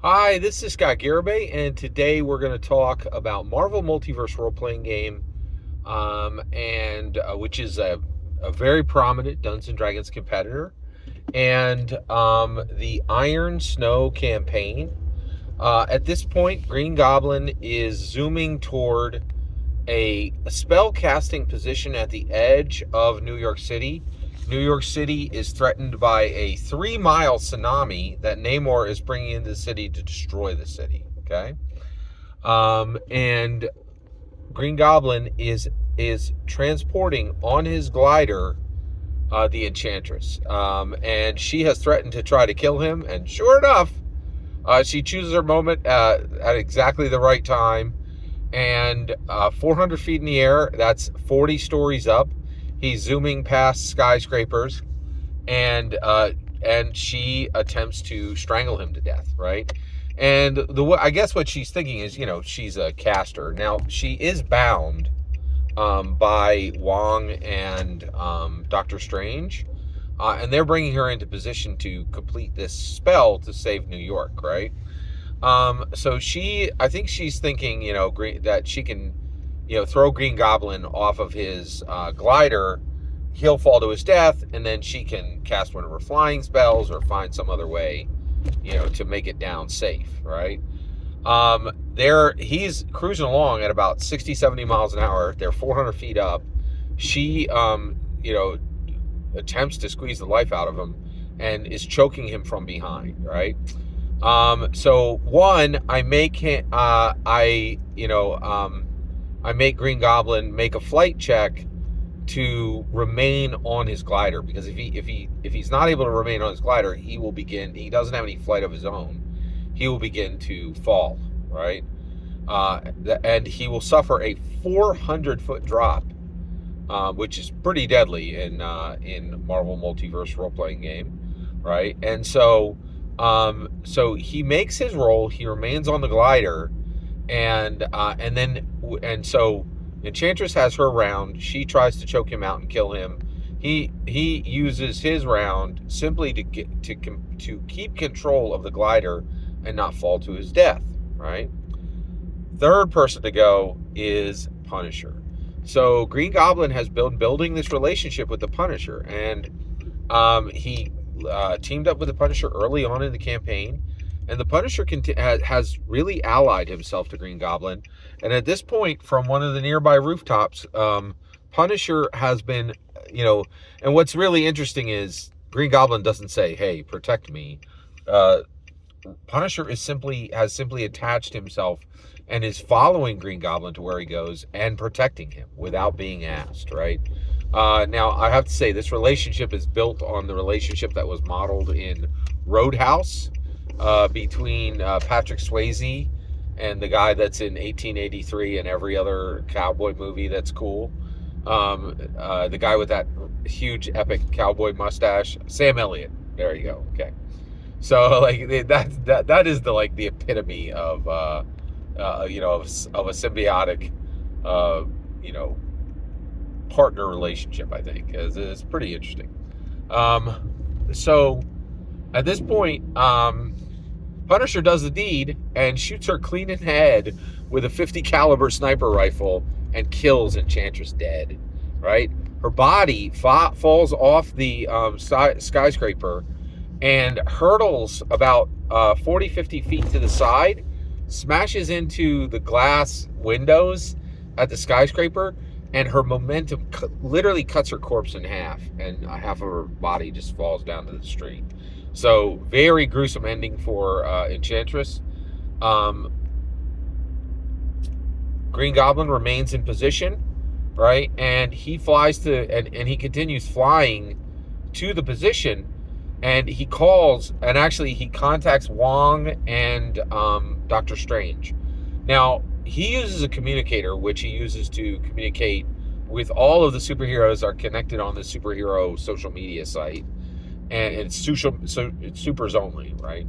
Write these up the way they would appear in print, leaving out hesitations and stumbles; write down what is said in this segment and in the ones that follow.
Hi, this is Scott Garibay, and today we're going to talk about Marvel Multiverse role-playing game, and which is a very prominent Dungeons and Dragons competitor, and the Iron Snow campaign. At this point, Green Goblin is zooming toward a spell casting position at the edge of New York City. New York City is threatened by a 3 mile tsunami that Namor is bringing into the city to destroy the city. Okay, and Green Goblin is transporting on his glider the Enchantress, and she has threatened to try to kill him. And sure enough, she chooses her moment at exactly the right time, and 400 feet in the air, that's 40 stories up. He's zooming past skyscrapers, and she attempts to strangle him to death, right? And I guess what she's thinking is, she's a caster. Now, she is bound by Wong and Doctor Strange, and they're bringing her into position to complete this spell to save New York, right? So I think she's thinking, that she can, throw Green Goblin off of his glider. He'll fall to his death, and then she can cast one of her flying spells or find some other way, to make it down safe, right? He's cruising along at about 60, 70 miles an hour. They're 400 feet up. She, attempts to squeeze the life out of him and is choking him from behind, right? So one, I make Green Goblin make a flight check to remain on his glider, because if he's not able to remain on his glider, he doesn't have any flight of his own. He will begin to fall, right? And he will suffer a 400-foot drop, which is pretty deadly in Marvel Multiverse role-playing game, right? And so he makes his roll. He remains on the glider, and so Enchantress has her round. She tries to choke him out and kill him. He uses his round simply to keep control of the glider and not fall to his death, right? Third person to go is Punisher. So Green Goblin has been building this relationship with the Punisher, and he teamed up with the Punisher early on in the campaign, and the Punisher has really allied himself to Green Goblin. And at this point, from one of the nearby rooftops, Punisher has been, and what's really interesting is Green Goblin doesn't say, "Hey, protect me." Punisher has simply attached himself and is following Green Goblin to where he goes and protecting him without being asked, right? Now, I have to say, this relationship is built on the relationship that was modeled in Roadhouse, between Patrick Swayze and the guy that's in 1883 and every other cowboy movie that's cool. The guy with that huge epic cowboy mustache, Sam Elliott. There you go. Okay. So that is the epitome of of a symbiotic partner relationship. I think it's pretty interesting. So at this point, Punisher does the deed and shoots her clean in the head with a 50 caliber sniper rifle and kills Enchantress dead. Right, her body falls off the skyscraper and hurtles about 40, 50 feet to the side, smashes into the glass windows at the skyscraper, and her momentum literally cuts her corpse in half, and half of her body just falls down to the street. So, very gruesome ending for Enchantress. Green Goblin remains in position, right? And he flies and he continues flying to the position, and he contacts Wong and Doctor Strange. Now, he uses a communicator, which he uses to communicate with all of the superheroes are connected on the superhero social media site, and it's supers only, right?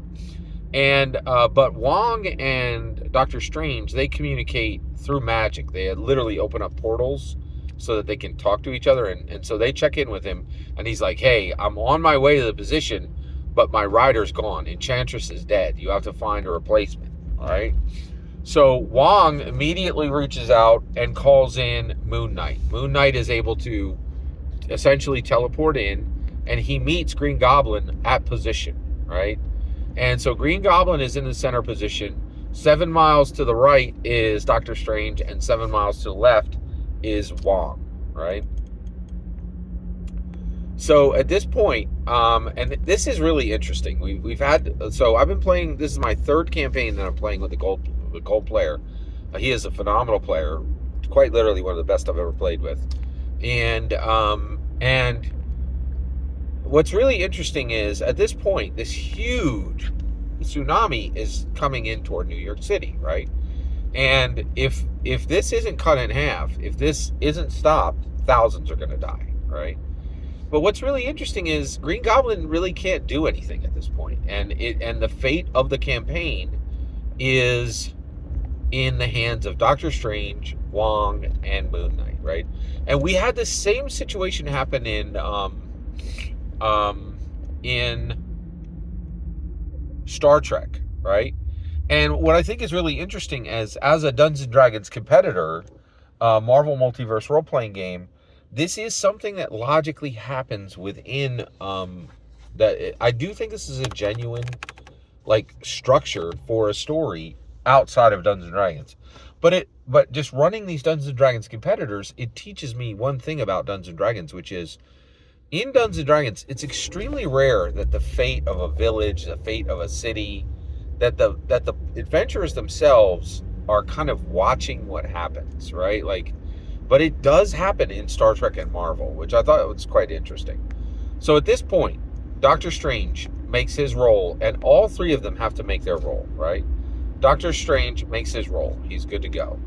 And but Wong and Doctor Strange, they communicate through magic. They literally open up portals so that they can talk to each other, and so they check in with him, and he's like, "Hey, I'm on my way to the position, but my rider's gone. Enchantress is dead. You have to find a replacement. All right. So Wong immediately reaches out and calls in Moon Knight. Moon Knight is able to essentially teleport in, and he meets Green Goblin at position, right? And so Green Goblin is in the center position. 7 miles to the right is Doctor Strange, and 7 miles to the left is Wong, right? So at this point, and this is really interesting. We've had, so I've been playing. This is my third campaign that I'm playing with the gold player. He is a phenomenal player, quite literally one of the best I've ever played with. And what's really interesting is at this point, this huge tsunami is coming in toward New York City, right? And if this isn't cut in half, if this isn't stopped, thousands are going to die, right? But what's really interesting is Green Goblin really can't do anything at this point, and the fate of the campaign is in the hands of Doctor Strange, Wong, and Moon Knight, right? And we had the same situation happen in Star Trek, right? And what I think is really interesting is, as a Dungeons and Dragons competitor, Marvel Multiverse role-playing game, this is something that logically happens within that. I do think this is a genuine structure for a story outside of Dungeons and Dragons. But just running these Dungeons and Dragons competitors, it teaches me one thing about Dungeons and Dragons, which is in Dungeons and Dragons, it's extremely rare that the fate of a village, the fate of a city, that the adventurers themselves are kind of watching what happens, right? But it does happen in Star Trek and Marvel, which I thought was quite interesting. So at this point, Doctor Strange makes his roll, and all three of them have to make their roll, right? Doctor Strange makes his roll. He's good to go.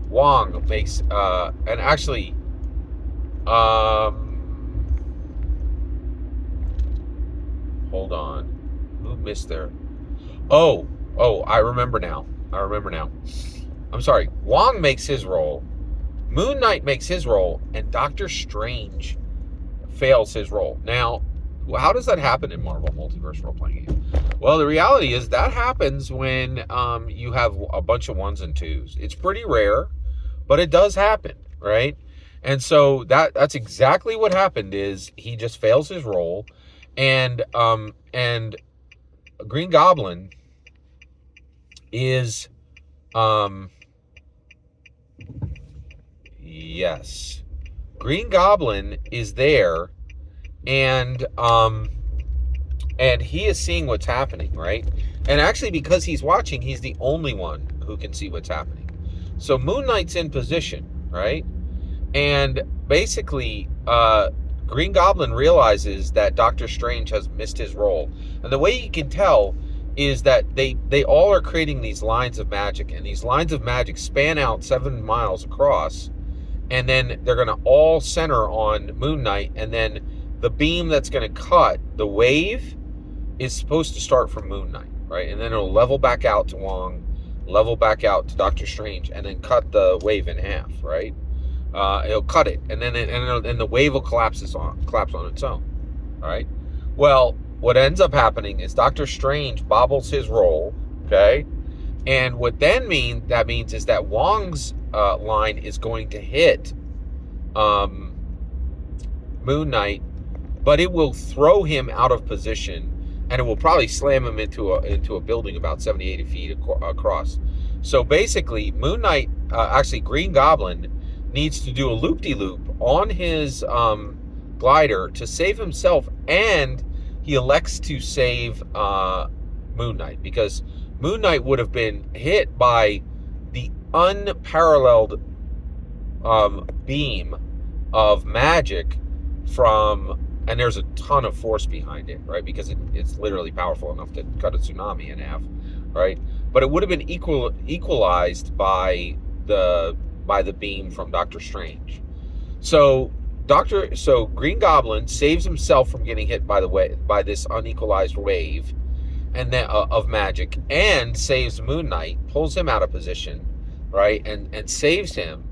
Wong makes, and actually, hold on. Who missed there? Oh, I remember now. I'm sorry. Wong makes his roll. Moon Knight makes his roll, and Doctor Strange fails his roll. Now, how does that happen in Marvel Multiverse role-playing game? Well, the reality is that happens when you have a bunch of ones and twos. It's pretty rare, but it does happen, right? And so that's exactly what happened. Is he just fails his roll, and Green Goblin is yes, Green Goblin is there, and he is seeing what's happening, right? And actually, because he's watching, he's the only one who can see what's happening. So Moon Knight's in position, right? And basically, Green Goblin realizes that Doctor Strange has missed his roll. And the way you can tell is that they all are creating these lines of magic, and these lines of magic span out 7 miles across, and then they're going to all center on Moon Knight, and then the beam that's going to cut the wave is supposed to start from Moon Knight, right? And then it'll level back out to Wong, level back out to Doctor Strange, and then cut the wave in half, right? It'll cut it, and then the wave will collapse on its own, all right? Well, what ends up happening is Doctor Strange bobbles his roll, okay? And what that means is that Wong's line is going to hit Moon Knight, but it will throw him out of position, and it will probably slam him into a building about 70, 80 feet across. So basically, Moon Knight, Green Goblin, needs to do a loop-de-loop on his glider to save himself, and he elects to save Moon Knight, because Moon Knight would have been hit by the unparalleled beam of magic and there's a ton of force behind it, right? Because it's literally powerful enough to cut a tsunami in half, right? But it would have been equalized by the beam from Doctor Strange. So Green Goblin saves himself from getting hit by this unequalized wave and then of magic, and saves Moon Knight, pulls him out of position, right, and saves him,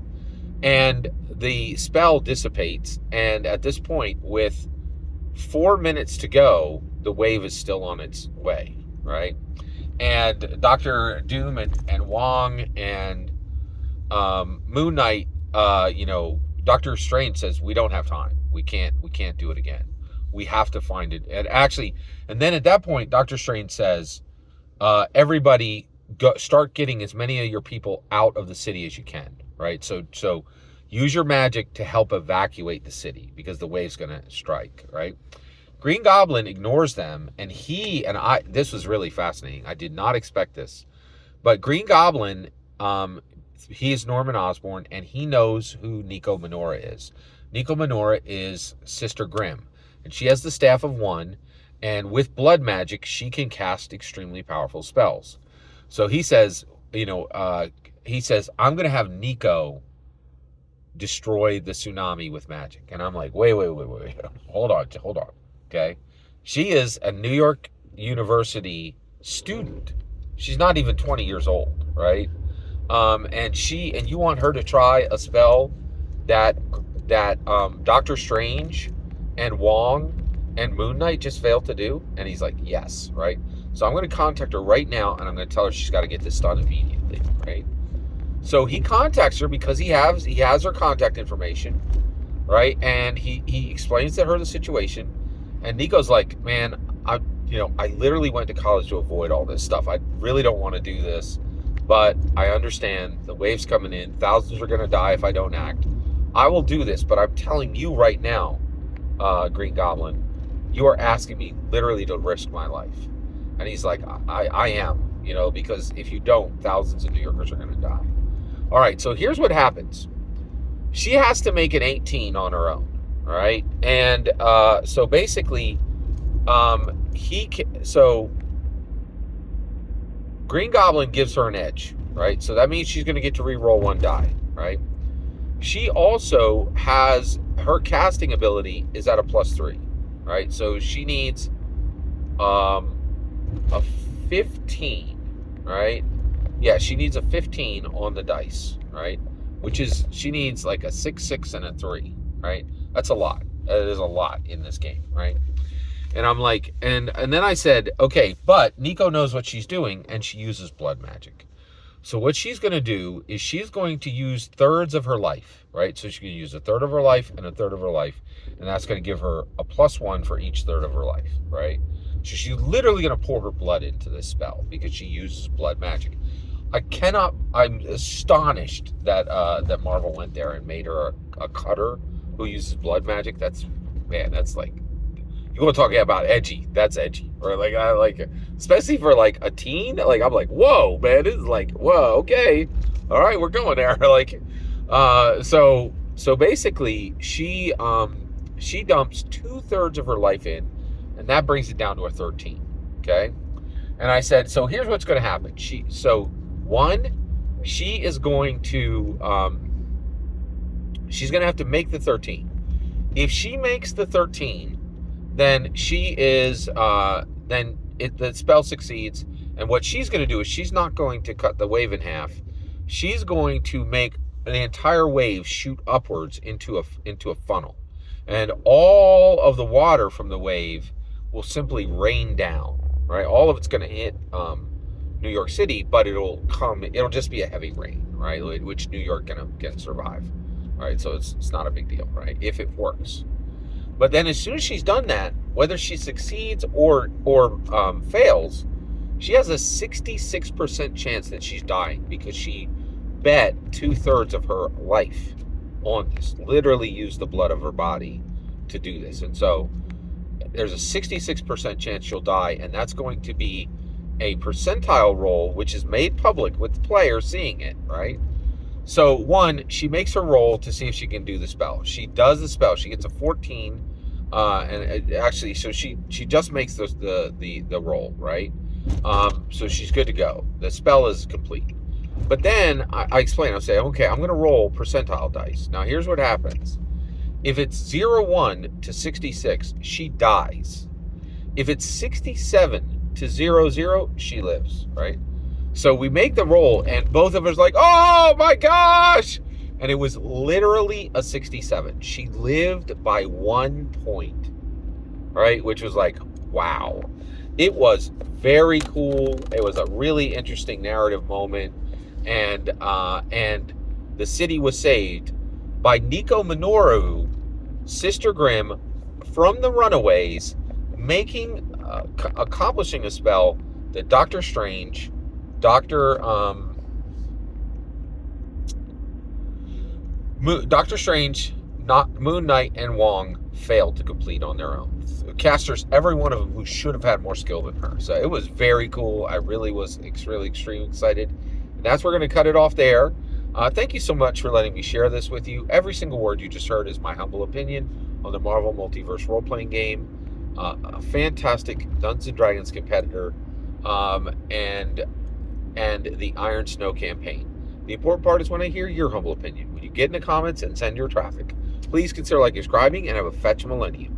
and the spell dissipates. And at this point, with 4 minutes to go, the wave is still on its way, right? And Dr. Doom and Wong and Moon Knight, Doctor Strange says we don't have time. We can't do it again. We have to find it. And then at that point, Doctor Strange says, everybody start getting as many of your people out of the city as you can, right? So use your magic to help evacuate the city because the wave's going to strike, right? Green Goblin ignores them, and this was really fascinating. I did not expect this. But Green Goblin, he is Norman Osborn, and he knows who Nico Minoru is. Nico Minoru is Sister Grimm, and she has the Staff of One, and with blood magic, she can cast extremely powerful spells. So he says, I'm going to have Nico destroy the tsunami with magic. And I'm like, wait. Hold on. Okay. She is a New York University student. She's not even 20 years old, right? And you want her to try a spell that Doctor Strange and Wong and Moon Knight just failed to do? And he's like, yes, right? So I'm going to contact her right now, and I'm going to tell her she's got to get this done immediately, right? So he contacts her because he has her contact information, right? And he explains to her the situation, and Nico's like, man, I literally went to college to avoid all this stuff. I really don't want to do this, but I understand the wave's coming in. Thousands are going to die if I don't act. I will do this, but I'm telling you right now, Green Goblin, you are asking me literally to risk my life. And he's like, I am, because if you don't, thousands of New Yorkers are going to die. All right, so here's what happens. She has to make an 18 on her own, all right? And so basically, Green Goblin gives her an edge, right? So that means she's going to get to re-roll one die, right? She also has, her casting ability is at a +3, right? So she needs a 15, right? Yeah, she needs a 15 on the dice, right? Which is, she needs like a 6, 6, and a 3, right? That's a lot. That is a lot in this game, right? And I'm like, and then I said, okay, but Nico knows what she's doing, and she uses blood magic. So what she's going to do is she's going to use thirds of her life, right? So she's going to use a third of her life and a third of her life, and that's going to give her a +1 for each third of her life, right? So she's literally going to pour her blood into this spell because she uses blood magic. I'm astonished that Marvel went there and made her a cutter who uses blood magic. That's like, you want to talk about edgy? That's edgy, or like I like it, especially for like a teen. Like I'm like, whoa, man, this is like, whoa, okay, all right, we're going there. Like, so basically, she dumps 2/3 of her life in, and that brings it down to a 13. Okay, and I said, so here's what's going to happen. She is going to she's going to have to make the 13. If she makes the 13, then the spell succeeds. And what she's going to do is she's not going to cut the wave in half. She's going to make the entire wave shoot upwards into a funnel. And all of the water from the wave will simply rain down, right? All of it's going to hit New York City, but it'll just be a heavy rain, right? Which New York can survive, right? So it's not a big deal, right? If it works. But then as soon as she's done that, whether she succeeds or fails, she has a 66% chance that she's dying because she bet 2/3 of her life on this, literally used the blood of her body to do this. And so there's a 66% chance she'll die, and that's going to be a percentile roll, which is made public with the player seeing it, right? So she makes her roll to see if she can do the spell. She does the spell. She gets a 14, so she just makes the roll, right? So she's good to go. The spell is complete. But then I explain. I'll say, okay, I'm going to roll percentile dice. Now here's what happens. If it's 0-1 to 66, she dies. If it's 67 to 0-0, she lives, right? So we make the roll, and both of us like, oh my gosh! And it was literally a 67. She lived by 1 point. right? Which was like, wow. It was very cool. It was a really interesting narrative moment, and the city was saved by Nico Minoru, Sister Grimm, from the Runaways, accomplishing a spell that Doctor Strange, Doctor Strange, not Moon Knight, and Wong failed to complete on their own. Casters, every one of them who should have had more skill than her. So it was very cool. I really was really extremely excited. And that's where we're going to cut it off there. Thank you so much for letting me share this with you. Every single word you just heard is my humble opinion on the Marvel Multiverse role-playing game. A fantastic Dungeons & Dragons competitor, and the Iron Snow campaign. The important part is when I hear your humble opinion. When you get in the comments and send your traffic. Please consider liking, subscribing, and have a fetch millennium.